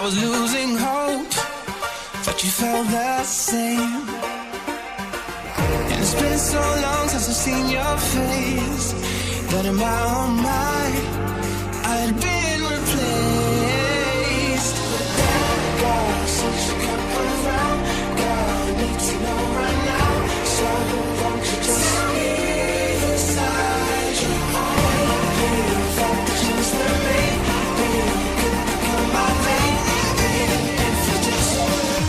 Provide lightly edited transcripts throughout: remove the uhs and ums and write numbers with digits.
was losing hope, but you felt the same. And it's been so long since I've seen your face, that in my own mind I'd been replaced. Girl, since you come around, girl, I need to know right now. So won't you just tell me beside you? If I could choose the name, you could become my name. If you just tell me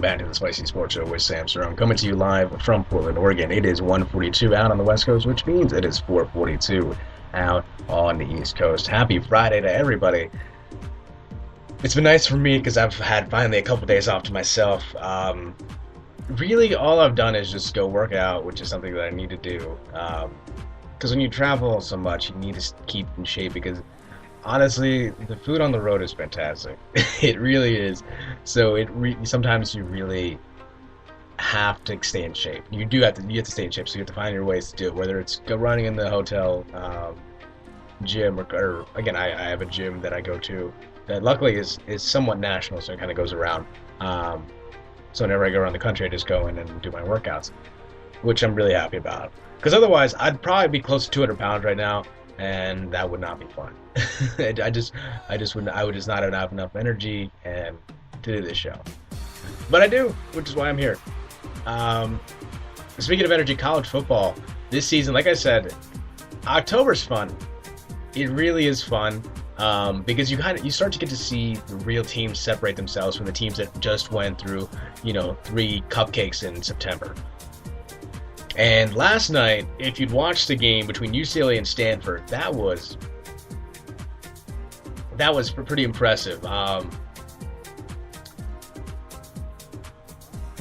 back to the Spicy Sports Show with Sam Strong, coming to you live from Portland, Oregon. It is 1:42 out on the West Coast, which means it is 4:42 out on the East Coast. Happy Friday to everybody. It's been nice for me because I've had finally a couple days off to myself. Really, all I've done is just go work out, which is something that I need to do. Because when you travel so much, you need to keep in shape because honestly, the food on the road is fantastic. It really is. So sometimes you really have to stay in shape. You have to stay in shape. So you have to find your ways to do it. Whether it's go running in the hotel gym, or again, I have a gym that I go to that luckily is somewhat national, so it kind of goes around. So whenever I go around the country, I just go in and do my workouts, which I'm really happy about. Because otherwise, I'd probably be close to 200 pounds right now, and that would not be fun. I would just not have enough energy and to do this show. But I do, which is why I'm here. Speaking of energy, college football this season, like I said, October's fun. It really is fun because you start to get to see the real teams separate themselves from the teams that just went through 3 cupcakes in September. And last night, if you'd watched the game between UCLA and Stanford, that was pretty impressive.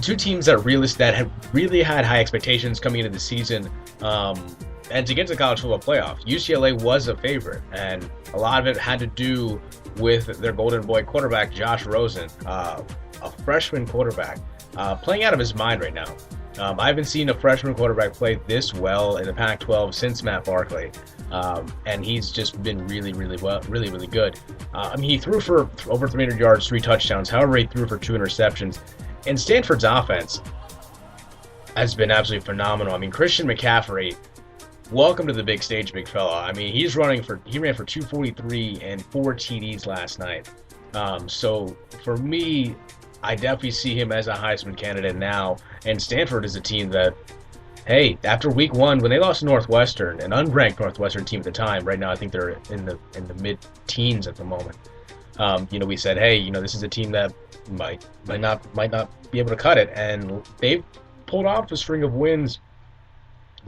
Two teams that had really had high expectations coming into the season, and to get to the college football playoff. UCLA was a favorite, and a lot of it had to do with their golden boy quarterback, Josh Rosen, a freshman quarterback, playing out of his mind right now. I haven't seen a freshman quarterback play this well in the Pac-12 since Matt Barkley, and he's just been really good. He threw for over 300 yards, 3 touchdowns. However, he threw for 2 interceptions. And Stanford's offense has been absolutely phenomenal. Christian McCaffrey, welcome to the big stage, big fella. He ran for 243 and 4 TDs last night. So for me, I definitely see him as a Heisman candidate now. And Stanford is a team that, hey, after week 1, when they lost to Northwestern, an unranked Northwestern team at the time, right now I think they're in the mid-teens at the moment. We said, hey, this is a team that might not be able to cut it, and they've pulled off a string of wins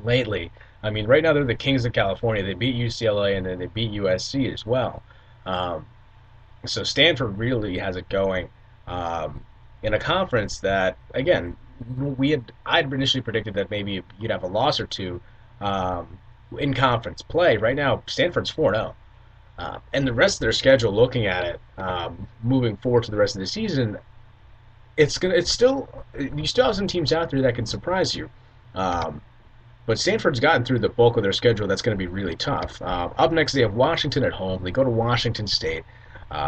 lately. Right now they're the Kings of California. They beat UCLA and then they beat USC as well. So Stanford really has it going. In a conference that, again, I'd initially predicted that maybe you'd have a loss or two in conference play. Right now, Stanford's 4-0. And the rest of their schedule, looking at it, moving forward to the rest of the season, you still have some teams out there that can surprise you. But Stanford's gotten through the bulk of their schedule. That's going to be really tough. Up next, they have Washington at home. They go to Washington State.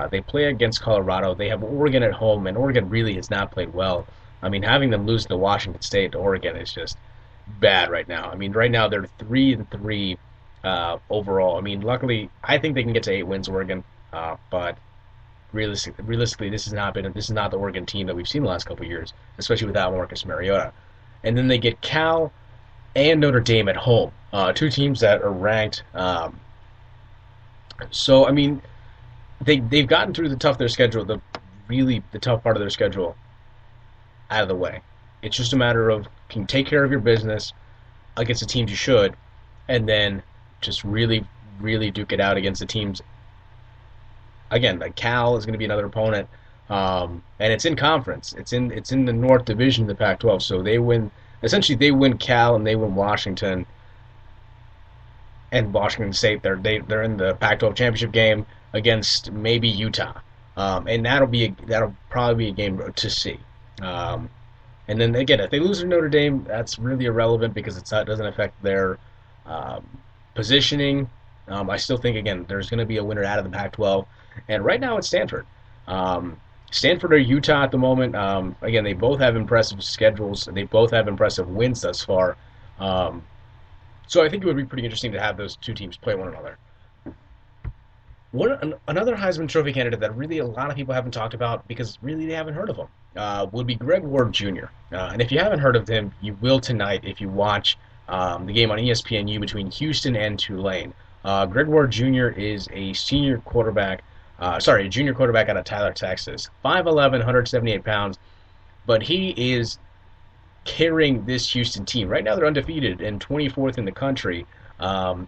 They play against Colorado. They have Oregon at home, and Oregon really has not played well. Having them lose to Washington State to Oregon is just bad right now. Right now they're 3-3 overall. Luckily, I think they can get to 8 wins, Oregon. But realistically, this is not the Oregon team that we've seen the last couple of years, especially without Marcus Mariota. And then they get Cal and Notre Dame at home, 2 teams that are ranked. They've gotten through the tough part of their schedule out of the way. It's just a matter of, can you take care of your business against the teams you should, and then just really duke it out against the teams. Again, like Cal is going to be another opponent, and it's in conference. It's in the North Division of the Pac-12. So they win Cal and they win Washington. And Washington State, they're in the Pac-12 championship game against maybe Utah, and that'll probably be a game to see. And then again, if they lose to Notre Dame, that's really irrelevant because it doesn't affect their positioning. I still think, again, there's going to be a winner out of the Pac-12, and right now it's Stanford. Stanford or Utah at the moment. Again, they both have impressive schedules. They both have impressive wins thus far. So I think it would be pretty interesting to have those 2 teams play one another. Another Heisman Trophy candidate that really a lot of people haven't talked about because really they haven't heard of him would be Greg Ward Jr. And if you haven't heard of him, you will tonight if you watch the game on ESPNU between Houston and Tulane. Greg Ward Jr. is a junior quarterback out of Tyler, Texas. 5'11", 178 pounds. but he is carrying this Houston team. Right now, they're undefeated and 24th in the country. And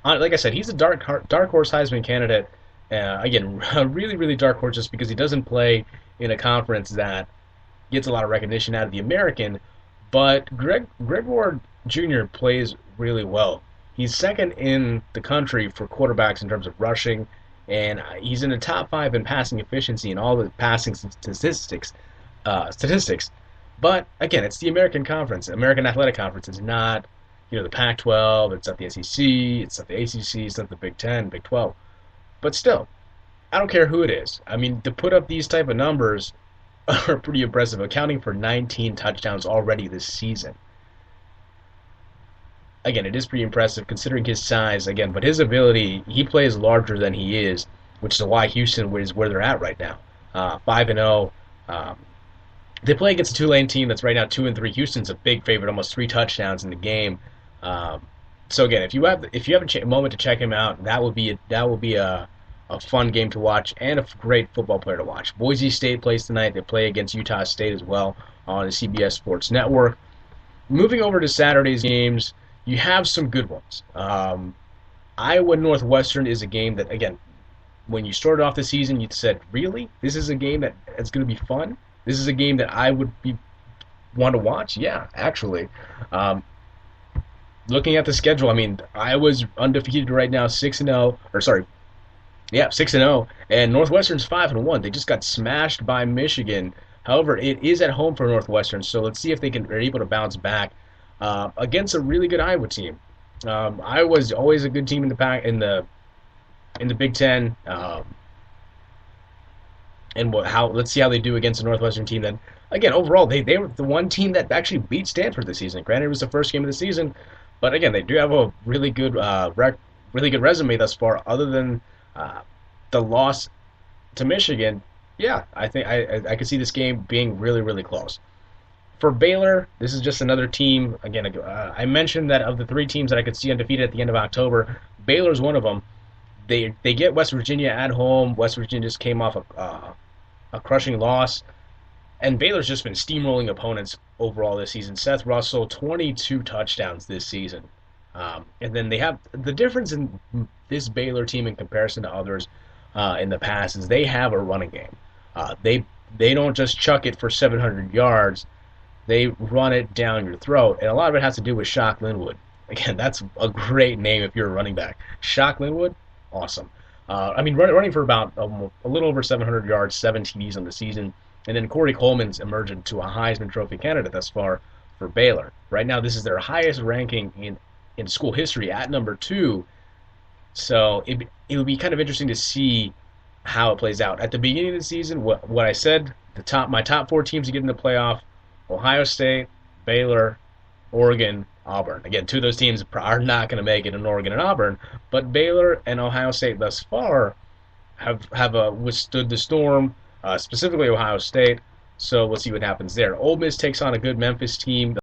like I said, he's a dark horse Heisman candidate. Again, a really, really dark horse just because he doesn't play in a conference that gets a lot of recognition out of the American. But Greg Ward Jr. plays really well. He's second in the country for quarterbacks in terms of rushing, and he's in the top five in passing efficiency and all the passing statistics. But again, it's the American Conference, American Athletic Conference. It's not, the Pac-12. It's not the SEC. It's not the ACC. It's not the Big Ten, Big 12. But still, I don't care who it is. I mean, to put up these type of numbers are pretty impressive, accounting for 19 touchdowns already this season. Again, it is pretty impressive considering his size, again, but his ability, he plays larger than he is, which is why Houston is where they're at right now. 5-0. They play against a Tulane team that's right now 2-3. Houston's a big favorite, almost 3 touchdowns in the game. So again, if you have a moment to check him out, that will be a fun game to watch and a great football player to watch. Boise State plays tonight. They play against Utah State as well on the CBS Sports Network. Moving over to Saturday's games, you have some good ones. Iowa Northwestern is a game that, again, when you started off the season, you said, really? This is a game that's going to be fun? This is a game that I would want to watch? Yeah, actually. Looking at the schedule, I mean, Iowa's undefeated right now, 6-0, 6-0, and Northwestern's 5-1. They just got smashed by Michigan. However, it is at home for Northwestern, so let's see if are able to bounce back against a really good Iowa team. Iowa's always a good team in the Big Ten, let's see how they do against a Northwestern team that, again, overall they were the one team that actually beat Stanford this season. Granted, it was the first game of the season, but again, they do have a really good resume thus far. Other than the loss to Michigan, yeah, I think I could see this game being really, really close. For Baylor, this is just another team. Again, I mentioned that of the 3 teams that I could see undefeated at the end of October, Baylor's one of them. They get West Virginia at home. West Virginia just came off a crushing loss, and Baylor's just been steamrolling opponents overall this season. Seth Russell, 22 touchdowns this season. And then they have the difference in this Baylor team in comparison to others in the past is they have a running game. They don't just chuck it for 700 yards. They run it down your throat, and a lot of it has to do with Shock Linwood. Again, that's a great name if you're a running back. Shock Linwood, awesome. Running for about a little over 700 yards, 7 TDs on the season. And then Corey Coleman's emerged into a Heisman Trophy candidate thus far for Baylor. Right now, this is their highest ranking in school history at number 2. So it would be kind of interesting to see how it plays out. At the beginning of the season, what I said, my top 4 teams to get in the playoff, Ohio State, Baylor, Oregon, Auburn. Again, 2 of those teams are not going to make it in Oregon and Auburn, but Baylor and Ohio State thus far have withstood the storm, specifically Ohio State. So we'll see what happens there. Ole Miss takes on a good Memphis team.